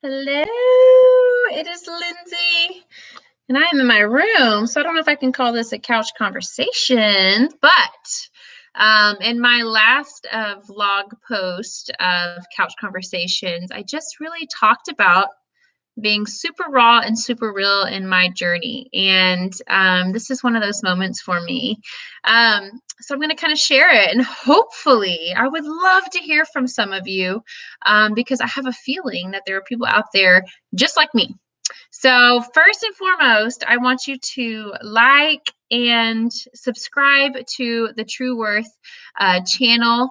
Hello, it is Lindsay, and I am in my room. So I don't know if I can call this a couch conversation, but in my last vlog post of couch conversations, I just really talked about being super raw and super real in my journey. And this is one of those moments for me. So I'm going to kind of share it. And hopefully, I would love to hear from some of you because I have a feeling that there are people out there just like me. So, first and foremost, I want you to like and subscribe to the True Worth channel.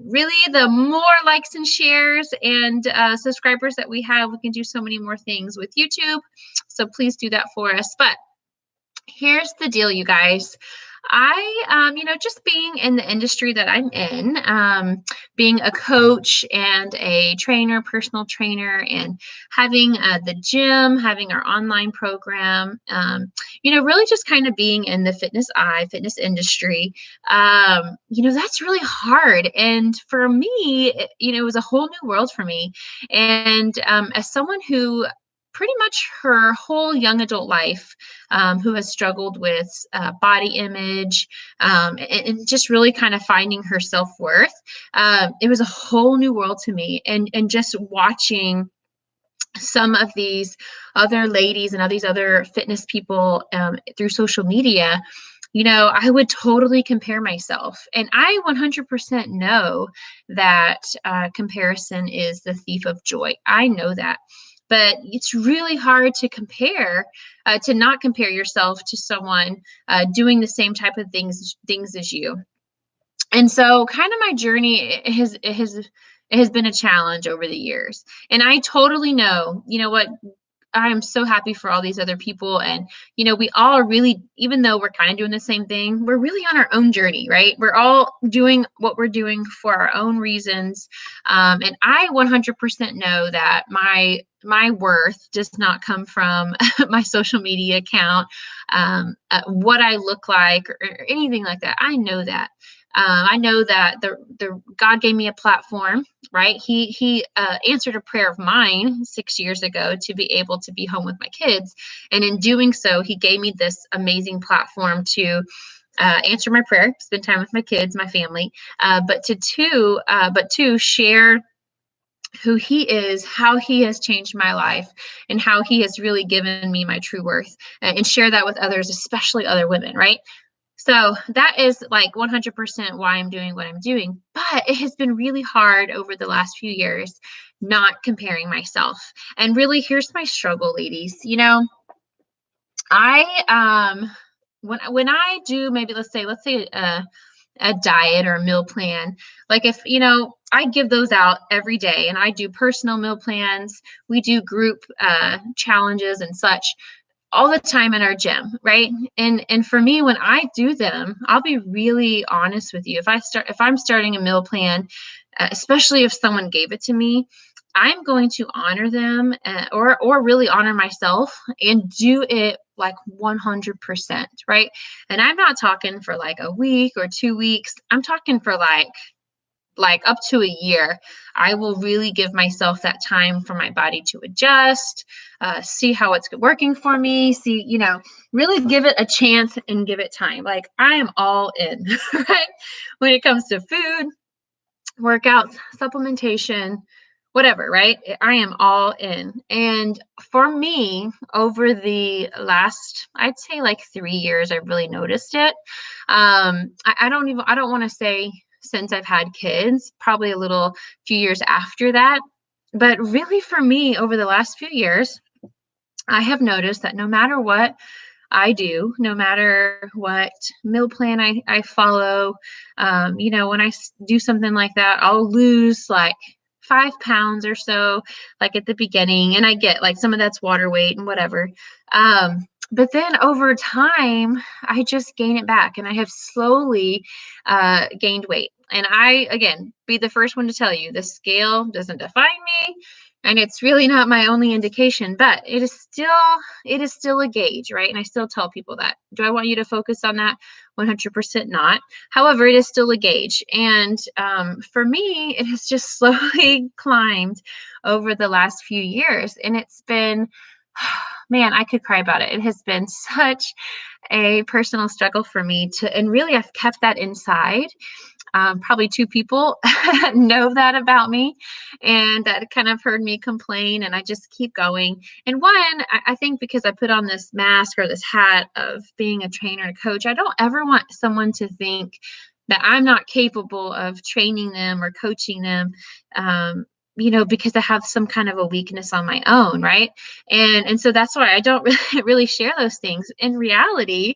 Really, the more likes and shares and subscribers that we have, we can do so many more things with YouTube. So, please do that for us. But here's the deal, you guys. Just being in the industry that I'm in, being a coach and a trainer, personal trainer, and having the gym, having our online program, really just kind of being in the fitness industry, that's really hard. And for me, it was a whole new world for me. And as someone who pretty much her whole young adult life, who has struggled with body image and just really kind of finding her self-worth. It was a whole new world to me. And just watching some of these other ladies and all these other fitness people through social media, I would totally compare myself. And I 100% know that comparison is the thief of joy. I know that. But it's really hard to to not compare yourself to someone doing the same type of things as you. And so kind of my journey it has been a challenge over the years. And I totally know, what, I am so happy for all these other people. And, we all are really, even though we're kind of doing the same thing, we're really on our own journey, right? We're all doing what we're doing for our own reasons. And I 100% know that my worth does not come from my social media account, what I look like or anything like that. I know that. I know that the God gave me a platform, right? He answered a prayer of mine 6 years ago to be able to be home with my kids, and in doing so, He gave me this amazing platform to answer my prayer, spend time with my kids, my family, but to share who He is, how He has changed my life, and how He has really given me my true worth, and share that with others, especially other women, right? So that is like 100% why I'm doing what I'm doing. But it has been really hard over the last few years not comparing myself. And really, here's my struggle, ladies. I when I do, maybe let's say a diet or a meal plan, like if I give those out every day, and I do personal meal plans, we do group challenges and such all the time in our gym, right? And for me, when I do them, I'll be really honest with you. If I'm starting a meal plan, especially if someone gave it to me, I'm going to honor them, or really honor myself and do it like 100%, right? And I'm not talking for like a week or 2 weeks. I'm talking for like up to a year. I will really give myself that time for my body to adjust, see how it's working for me, really give it a chance and give it time. Like I am all in, right? When it comes to food, workouts, supplementation, whatever, right? I am all in. And for me, over the last, I'd say like 3 years, I've really noticed it. I don't want to say since I've had kids, probably a little few years after that. But really for me, over the last few years, I have noticed that no matter what I do, no matter what meal plan I follow, when I do something like that, I'll lose like 5 pounds or so, like at the beginning. And I get like some of that's water weight and whatever. But then over time, I just gain it back, and I have slowly gained weight. And I, again, be the first one to tell you, the scale doesn't define me. And it's really not my only indication, but it is still a gauge, right? And I still tell people that. Do I want you to focus on that? 100% not. However, it is still a gauge. And for me, it has just slowly climbed over the last few years. And it's been, man, I could cry about it. It has been such a personal struggle for me and really I've kept that inside. Probably two people know that about me and that kind of heard me complain, and I just keep going. And one, I think because I put on this mask or this hat of being a trainer and coach, I don't ever want someone to think that I'm not capable of training them or coaching them. Because I have some kind of a weakness on my own, right? And so that's why I don't really share those things. In reality,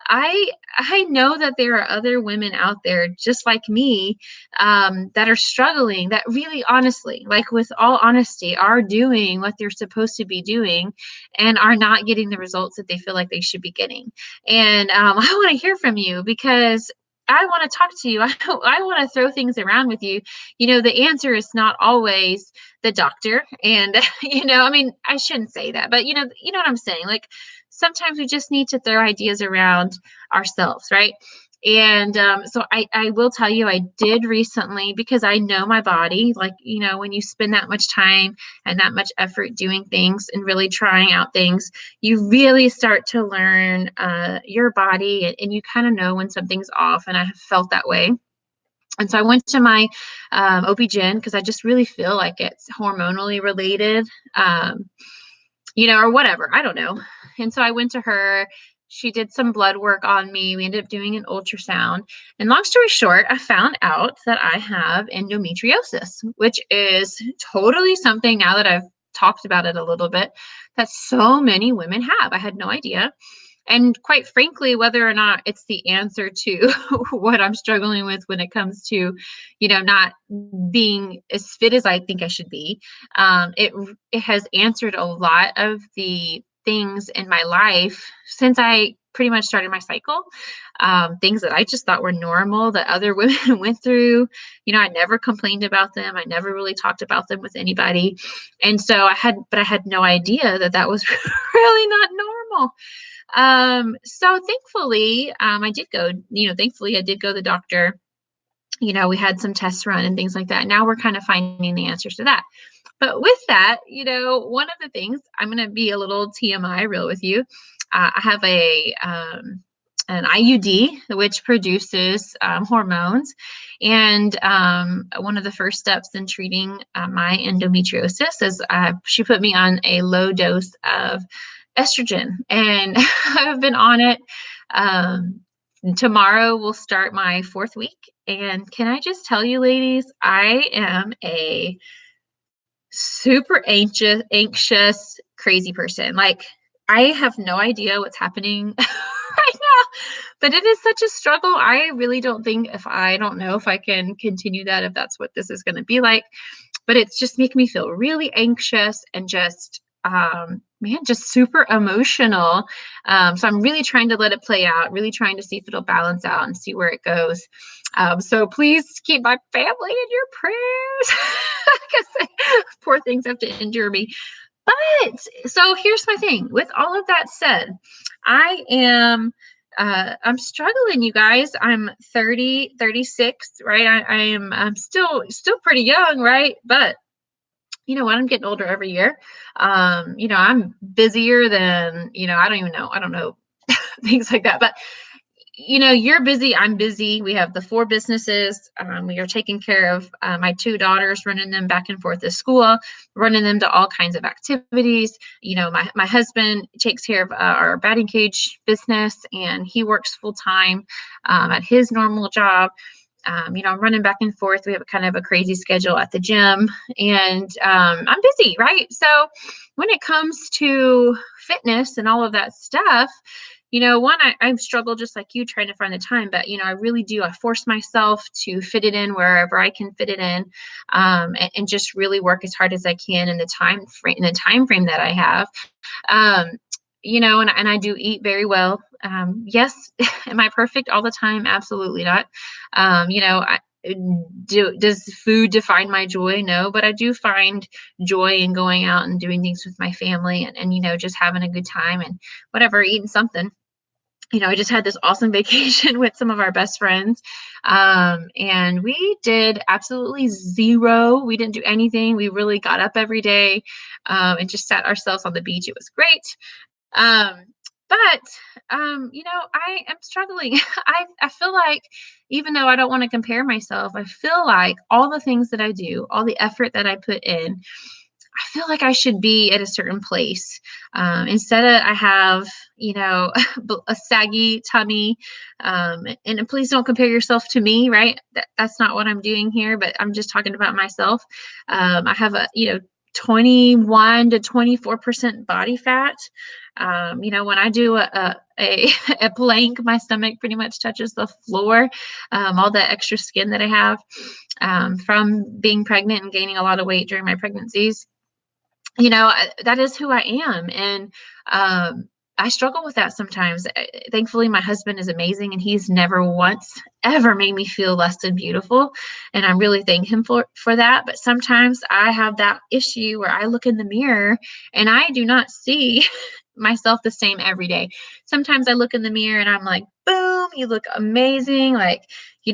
I know that there are other women out there just like me, that are struggling, that really honestly, like with all honesty, are doing what they're supposed to be doing and are not getting the results that they feel like they should be getting. And I want to hear from you because I want to talk to you. I want to throw things around with you. The answer is not always the doctor. And, I mean, I shouldn't say that, but you know what I'm saying? Like sometimes we just need to throw ideas around ourselves, right? And so I will tell you, I did recently, because I know my body, like, when you spend that much time and that much effort doing things and really trying out things, you really start to learn your body, and you kind of know when something's off. And I have felt that way. And so I went to my OB-GYN because I just really feel like it's hormonally related, or whatever. I don't know. And so I went to her. She did some blood work on me. We ended up doing an ultrasound. And long story short, I found out that I have endometriosis, which is totally something, now that I've talked about it a little bit, that so many women have. I had no idea. And quite frankly, whether or not it's the answer to what I'm struggling with when it comes to, not being as fit as I think I should be, it has answered a lot of the things in my life since I pretty much started my cycle. Things that I just thought were normal that other women went through. I never complained about them. I never really talked about them with anybody. And so I had no idea that that was really not normal. So thankfully, I did go to the doctor. We had some tests run and things like that. Now we're kind of finding the answers to that. But with that, one of the things, I'm going to be a little TMI real with you. I have an IUD, which produces hormones. And one of the first steps in treating my endometriosis is she put me on a low dose of estrogen, and I've been on it. Tomorrow will start my 4th week. And can I just tell you, ladies, I am a super anxious, crazy person. Like, I have no idea what's happening right now, but it is such a struggle. I really don't know if I can continue that, if that's what this is going to be like. But it's just making me feel really anxious and just, just super emotional. So I'm really trying to let it play out, really trying to see if it'll balance out and see where it goes. So please keep my family in your prayers. Because poor things have to endure me. But so here's my thing. With all of that said, I'm struggling, you guys. I'm 30, 36, right? I'm still pretty young, right? But you know what? I'm getting older every year. I'm busier than, I don't know, things like that. But you're busy, I'm busy. We have the 4 businesses. We are taking care of my 2 daughters, running them back and forth to school, running them to all kinds of activities. My husband takes care of our batting cage business, and he works full time at his normal job. I'm running back and forth. We have kind of a crazy schedule at the gym, and I'm busy, right? So when it comes to fitness and all of that stuff, one, I struggle just like you trying to find the time, but, I really do. I force myself to fit it in wherever I can fit it in, and just really work as hard as I can in the time frame that I have. And I do eat very well. Yes. Am I perfect all the time? Absolutely not. does food define my joy? No, but I do find joy in going out and doing things with my family and just having a good time and whatever, eating something. I just had this awesome vacation with some of our best friends. And we did absolutely zero. We didn't do anything. We really got up every day and just sat ourselves on the beach. It was great. Um, but I am struggling. I feel like even though I don't want to compare myself, I feel like all the things that I do, all the effort that I put in, I feel like I should be at a certain place. Instead of I have, a saggy tummy. And please don't compare yourself to me, right? That's not what I'm doing here, but I'm just talking about myself. I have 21 to 24% body fat. When I do a plank, my stomach pretty much touches the floor. All that extra skin that I have from being pregnant and gaining a lot of weight during my pregnancies. That is who I am. And I struggle with that sometimes. Thankfully, my husband is amazing and he's never once ever made me feel less than beautiful. And I really thank him for that. But sometimes I have that issue where I look in the mirror and I do not see myself the same every day. Sometimes I look in the mirror and I'm like, boom, you look amazing. Like,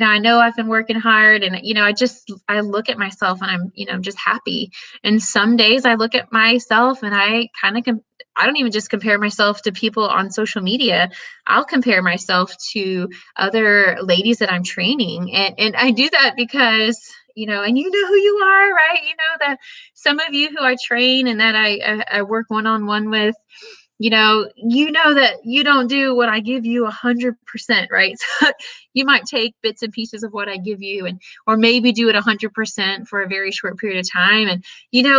I know I've been working hard and, I look at myself and I'm just happy. And some days I look at myself and I kind of I don't even just compare myself to people on social media. I'll compare myself to other ladies that I'm training. And I do that because, and you know who you are, right? That some of you who I train and that I work one-on-one with, that you don't do what I give you 100%, right? So you might take bits and pieces of what I give you or maybe do it 100% for a very short period of time. And,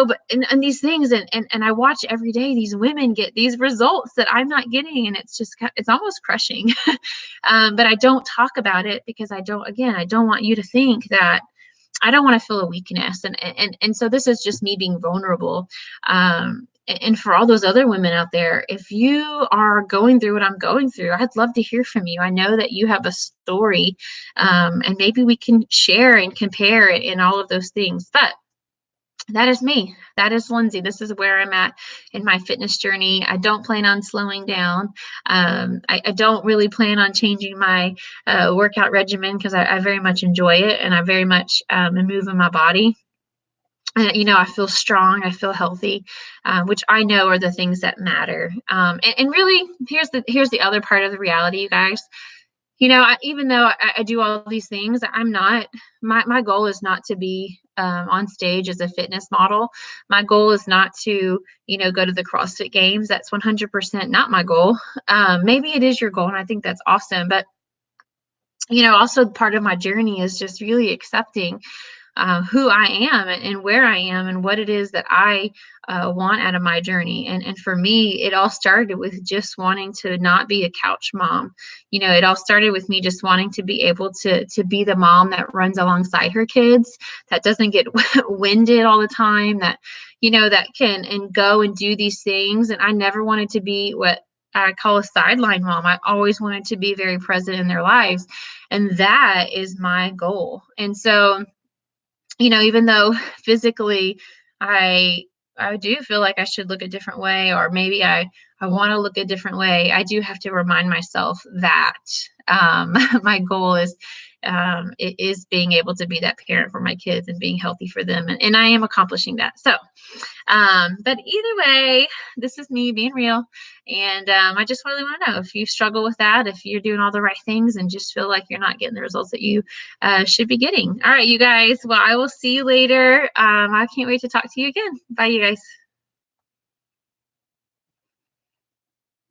but and these things, and I watch every day, these women get these results that I'm not getting. And it's almost crushing. But I don't talk about it because I don't want you to think that I don't want to feel a weakness. And so this is just me being vulnerable. And for all those other women out there, if you are going through what I'm going through, I'd love to hear from you. I know that you have a story, and maybe we can share and compare it and all of those things. But that is me. That is Lindsay. This is where I'm at in my fitness journey. I don't plan on slowing down. I don't really plan on changing my workout regimen because I very much enjoy it and I very much am moving my body. I feel strong, I feel healthy, which I know are the things that matter. And really, here's the other part of the reality, you guys. Even though I do all these things, I'm not, my goal is not to be on stage as a fitness model. My goal is not to, go to the CrossFit Games. That's 100% not my goal. Maybe it is your goal, and I think that's awesome. But, also part of my journey is just really accepting who I am and where I am and what it is that I want out of my journey. And for me, it all started with just wanting to not be a couch mom. It all started with me just wanting to be able to be the mom that runs alongside her kids, that doesn't get winded all the time, that, that can and go and do these things. And I never wanted to be what I call a sideline mom. I always wanted to be very present in their lives. And that is my goal. And so, even though physically I do feel like I should look a different way, or maybe I want to look a different way, I do have to remind myself that my goal is it is being able to be that parent for my kids and being healthy for them. And I am accomplishing that. So, but either way, this is me being real. And I just really want to know if you struggle with that, if you're doing all the right things and just feel like you're not getting the results that you should be getting. All right, you guys. Well, I will see you later. I can't wait to talk to you again. Bye, you guys.